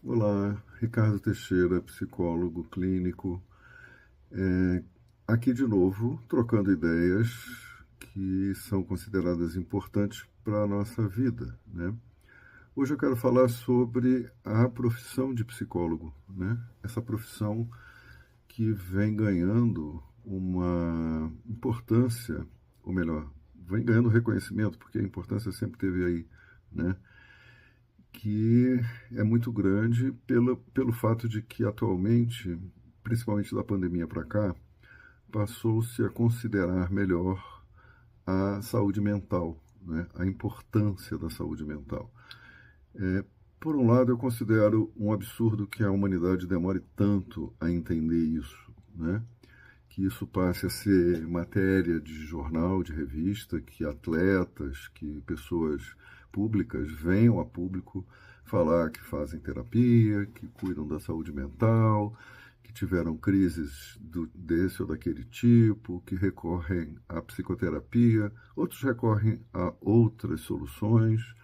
Olá, Ricardo Teixeira, psicólogo clínico. É, Aqui de novo, trocando ideias que são consideradas importantes para a nossa vida, né? Hoje eu quero falar sobre a profissão de psicólogo, né? Essa profissão que vem ganhando uma importância, ou melhor, vem ganhando reconhecimento, porque a importância sempre teve aí, né? Que é muito grande pelo fato de que atualmente, principalmente da pandemia para cá, passou-se a considerar melhor a saúde mental, né? A importância da saúde mental. Por um lado, eu considero um absurdo que a humanidade demore tanto a entender isso, né? Que isso passe a ser matéria de jornal, de revista, que atletas, que pessoas públicas venham a público falar que fazem terapia, que cuidam da saúde mental, que tiveram crises desse ou daquele tipo, que recorrem à psicoterapia, outros recorrem a outras soluções,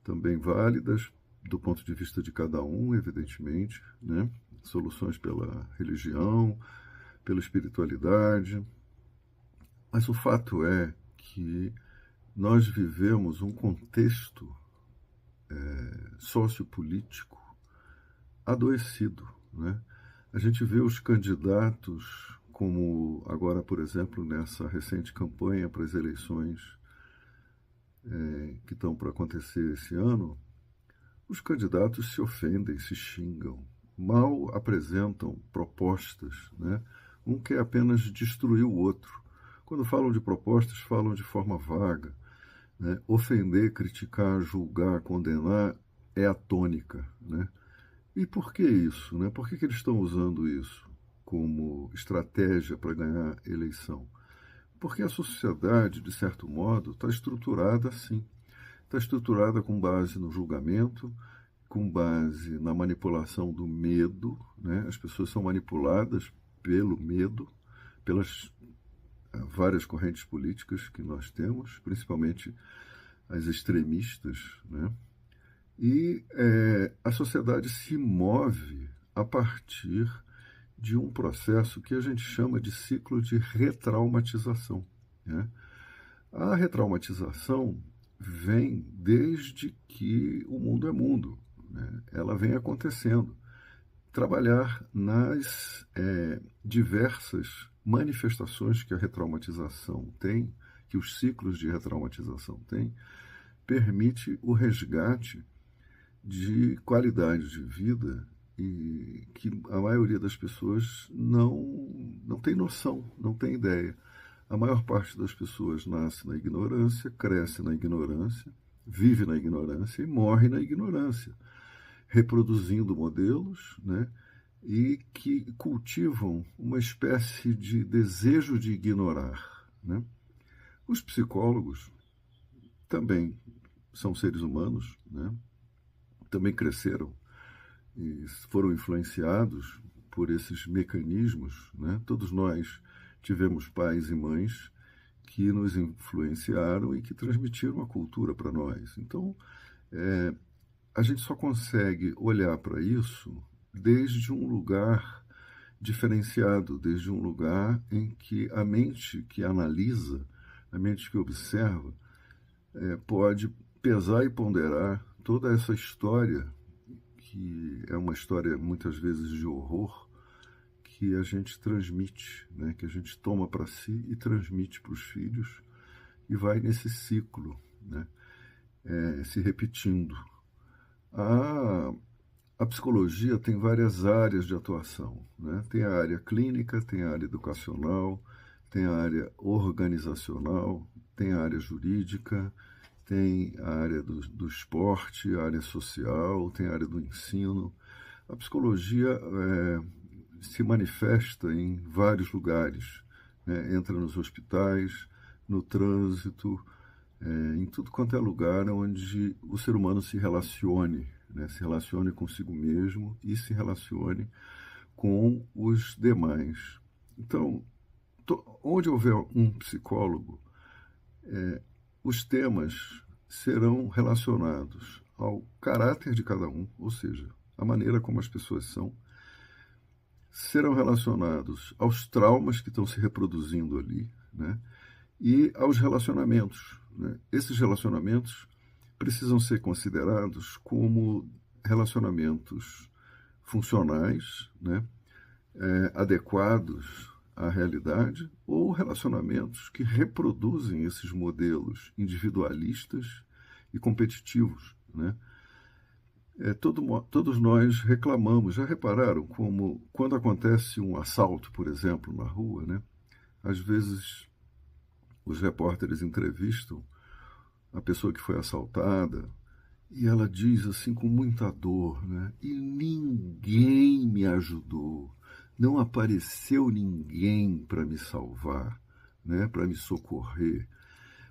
também válidas do ponto de vista de cada um, evidentemente, né? Soluções pela religião, pela espiritualidade. Mas o fato é que nós vivemos um contexto sociopolítico adoecido, né? A gente vê os candidatos, como agora, por exemplo, nessa recente campanha para as eleições que estão para acontecer esse ano, os candidatos se ofendem, se xingam, mal apresentam propostas, né? Um quer apenas destruir o outro. Quando falam de propostas, falam de forma vaga, né? Ofender, criticar, julgar, condenar é a tônica, né? E por que isso, né? Por que eles estão usando isso como estratégia para ganhar eleição? Porque a sociedade, de certo modo, está estruturada assim. Está estruturada com base no julgamento, com base na manipulação do medo, né? As pessoas são manipuladas pelo medo, pelas várias correntes políticas que nós temos, principalmente as extremistas, né? E a sociedade se move a partir de um processo que a gente chama de ciclo de retraumatização, né? A retraumatização vem desde que o mundo é mundo, né? Ela vem acontecendo. Trabalhar nas diversas manifestações que a retraumatização tem, que os ciclos de retraumatização têm, permite o resgate de qualidade de vida e que a maioria das pessoas não tem noção, não tem ideia. A maior parte das pessoas nasce na ignorância, cresce na ignorância, vive na ignorância e morre na ignorância, reproduzindo modelos, né, e que cultivam uma espécie de desejo de ignorar, né? Os psicólogos também são seres humanos, né? Também cresceram e foram influenciados por esses mecanismos, né? Todos nós tivemos pais e mães que nos influenciaram e que transmitiram a cultura para nós. Então, a gente só consegue olhar para isso desde um lugar diferenciado, desde um lugar em que a mente que analisa, a mente que observa, pode pesar e ponderar toda essa história, que é uma história muitas vezes de horror, que a gente transmite, né? Que a gente toma para si e transmite para os filhos, e vai nesse ciclo, né? Se repetindo. A, a psicologia tem várias áreas de atuação, né? Tem a área clínica, tem a área educacional, tem a área organizacional, tem a área jurídica, tem a área do esporte, a área social, tem a área do ensino. A psicologia se manifesta em vários lugares, né? Entra nos hospitais, no trânsito, em tudo quanto é lugar onde o ser humano se relacione, né? Se relacione consigo mesmo e se relacione com os demais. Então, onde houver um psicólogo, os temas serão relacionados ao caráter de cada um, ou seja, a maneira como as pessoas são, serão relacionados aos traumas que estão se reproduzindo ali, né? E aos relacionamentos, né? Esses relacionamentos precisam ser considerados como relacionamentos funcionais, né? Adequados à realidade, ou relacionamentos que reproduzem esses modelos individualistas e competitivos, né? Todos nós reclamamos. Já repararam como, quando acontece um assalto, por exemplo, na rua, né? Às vezes os repórteres entrevistam a pessoa que foi assaltada e ela diz assim com muita dor, né? E ninguém me ajudou, não apareceu ninguém para me salvar, né? Para me socorrer.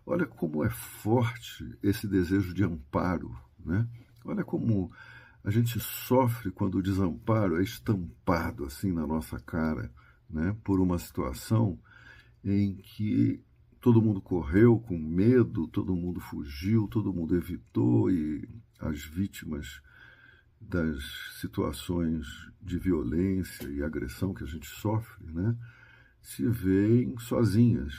Olha como é forte esse desejo de amparo, né? Olha como a gente sofre quando o desamparo é estampado assim na nossa cara, né? Por uma situação em que todo mundo correu com medo, todo mundo fugiu, todo mundo evitou e as vítimas das situações de violência e agressão que a gente sofre, né, se veem sozinhas.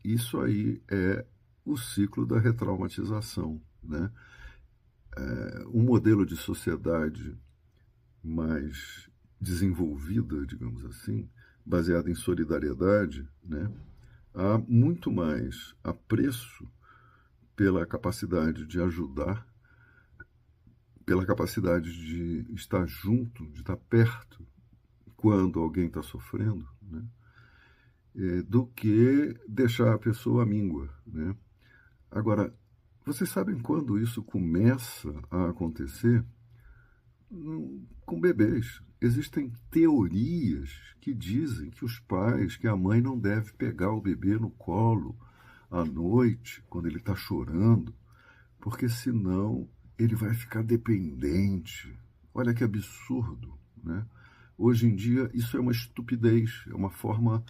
Isso aí é o ciclo da retraumatização, né? Um modelo de sociedade mais desenvolvida, digamos assim, baseada em solidariedade, né, há muito mais apreço pela capacidade de ajudar, pela capacidade de estar junto, de estar perto quando alguém está sofrendo, né, do que deixar a pessoa à míngua, né? Agora, vocês sabem quando isso começa a acontecer? Com bebês. Existem teorias que dizem que os pais, que a mãe não deve pegar o bebê no colo à noite, quando ele está chorando, porque senão ele vai ficar dependente. Olha que absurdo, né? Hoje em dia isso é uma estupidez, é uma forma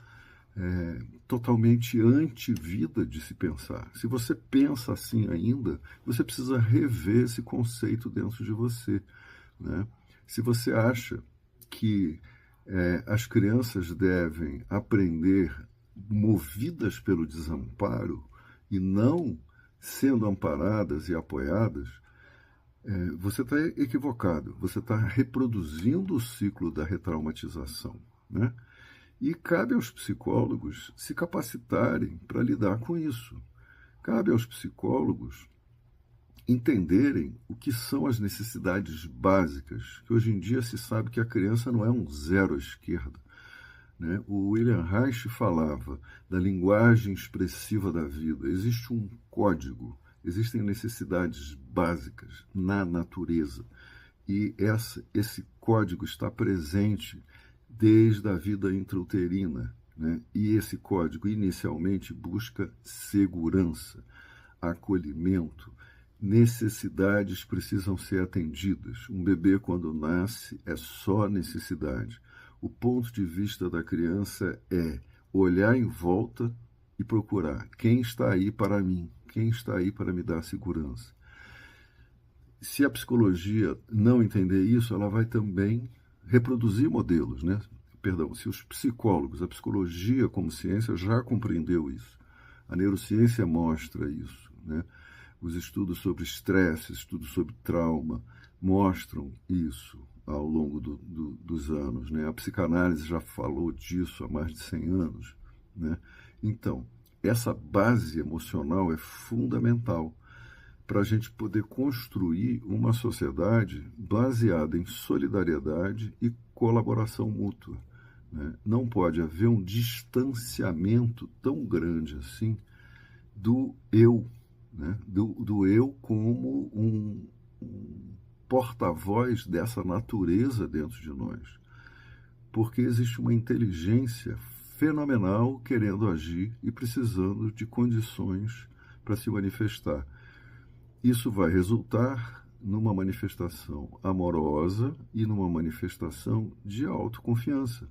totalmente anti-vida de se pensar. Se você pensa assim ainda, você precisa rever esse conceito dentro de você, né? Se você acha que as crianças devem aprender movidas pelo desamparo e não sendo amparadas e apoiadas, você está equivocado. Você está reproduzindo o ciclo da retraumatização, né? E cabe aos psicólogos se capacitarem para lidar com isso. Cabe aos psicólogos entenderem o que são as necessidades básicas, que hoje em dia se sabe que a criança não é um zero à esquerda, né? O William Reich falava da linguagem expressiva da vida. Existe um código, existem necessidades básicas na natureza, e esse código está presente desde a vida intrauterina, né? E esse código inicialmente busca segurança, acolhimento. Necessidades precisam ser atendidas. Um bebê, quando nasce, é só necessidade. O ponto de vista da criança é olhar em volta e procurar quem está aí para mim, quem está aí para me dar segurança. Se a psicologia não entender isso, ela vai também reproduzir modelos, né? Perdão, se os psicólogos, a psicologia como ciência já compreendeu isso, a neurociência mostra isso, né? Os estudos sobre estresse, estudos sobre trauma mostram isso ao longo dos anos, né? A psicanálise já falou disso há mais de 100 anos, né? Então, essa base emocional é fundamental para a gente poder construir uma sociedade baseada em solidariedade e colaboração mútua, né? Não pode haver um distanciamento tão grande assim do eu, né? Do eu como um porta-voz dessa natureza dentro de nós, porque existe uma inteligência fenomenal querendo agir e precisando de condições para se manifestar. Isso vai resultar numa manifestação amorosa e numa manifestação de autoconfiança,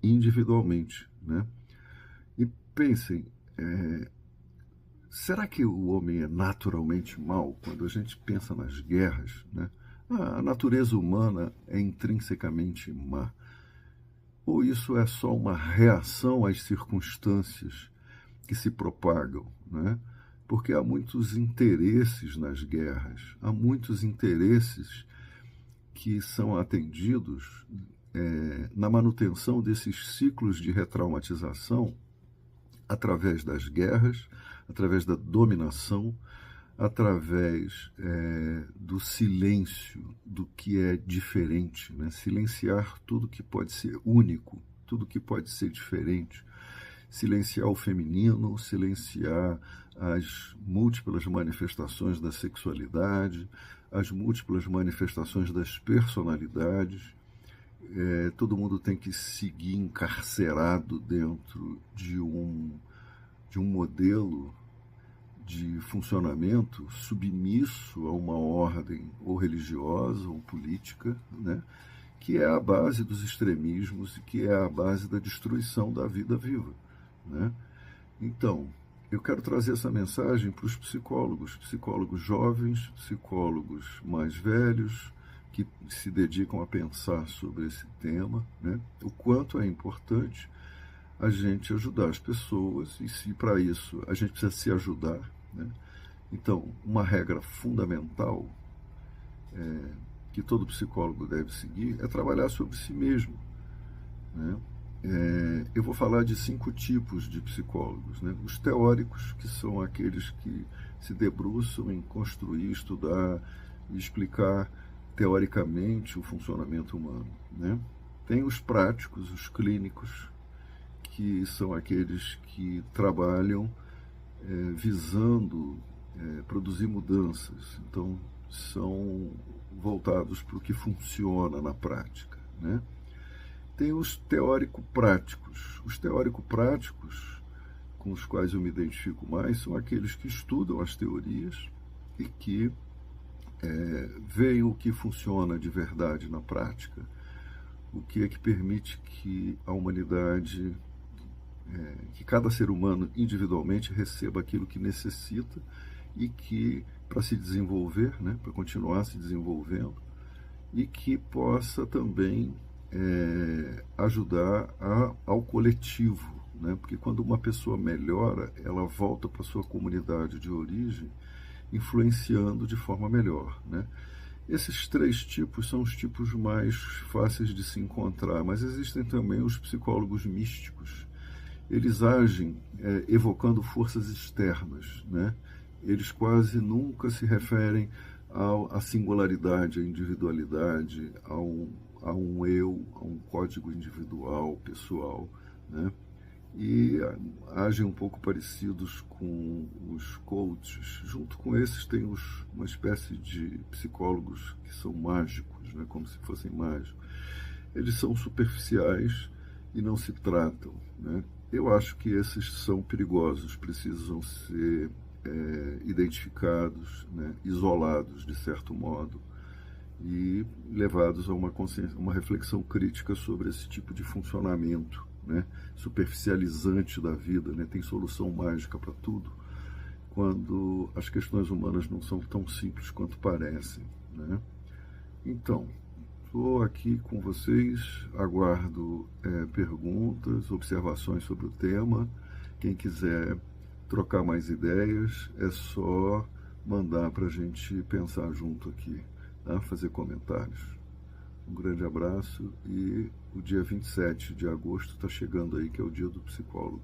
individualmente, né? E pensem, será que o homem é naturalmente mau? Quando a gente pensa nas guerras, né? a natureza humana é intrinsecamente má. Ou isso é só uma reação às circunstâncias que se propagam, né? Porque há muitos interesses nas guerras, há muitos interesses que são atendidos na manutenção desses ciclos de retraumatização através das guerras, através da dominação, através do silêncio do que é diferente, né? Silenciar tudo que pode ser único, tudo que pode ser diferente, silenciar o feminino, silenciar as múltiplas manifestações da sexualidade, as múltiplas manifestações das personalidades. Todo mundo tem que seguir encarcerado dentro de um modelo de funcionamento submisso a uma ordem ou religiosa ou política, né, que é a base dos extremismos e que é a base da destruição da vida viva, né? Então, eu quero trazer essa mensagem para os psicólogos jovens, psicólogos mais velhos, que se dedicam a pensar sobre esse tema, né? O quanto é importante a gente ajudar as pessoas, e se para isso a gente precisa se ajudar, né? Então, uma regra fundamental que todo psicólogo deve seguir é trabalhar sobre si mesmo, né? Eu vou falar de 5 tipos de psicólogos, né? Os teóricos, que são aqueles que se debruçam em construir, estudar e explicar teoricamente o funcionamento humano, né? Tem os práticos, os clínicos, que são aqueles que trabalham visando produzir mudanças. Então, são voltados para o que funciona na prática, né? Tem os teórico-práticos. Os teórico-práticos, com os quais eu me identifico mais, são aqueles que estudam as teorias e que veem o que funciona de verdade na prática, o que é que permite que a humanidade, que cada ser humano individualmente receba aquilo que necessita e que, para se desenvolver, né, para continuar se desenvolvendo, e que possa também ajudar ao coletivo, né? Porque quando uma pessoa melhora, ela volta para a sua comunidade de origem, influenciando de forma melhor, né? Esses 3 tipos são os tipos mais fáceis de se encontrar, mas existem também os psicólogos místicos. Eles agem evocando forças externas, né? Eles quase nunca se referem à singularidade, à individualidade, a um eu, a um código individual, pessoal, né? E agem um pouco parecidos com os coaches. Junto com esses tem uma espécie de psicólogos que são mágicos, né? Como se fossem mágicos. Eles são superficiais e não se tratam, né? Eu acho que esses são perigosos, precisam ser identificados, né? Isolados, de certo modo, e levados a uma reflexão crítica sobre esse tipo de funcionamento, né, superficializante da vida, né? Tem solução mágica para tudo, quando as questões humanas não são tão simples quanto parecem, né? Então, estou aqui com vocês, aguardo perguntas, observações sobre o tema. Quem quiser trocar mais ideias, é só mandar para a gente pensar junto aqui, tá? Fazer comentários. Um grande abraço, e o dia 27 de agosto está chegando aí, que é o dia do psicólogo.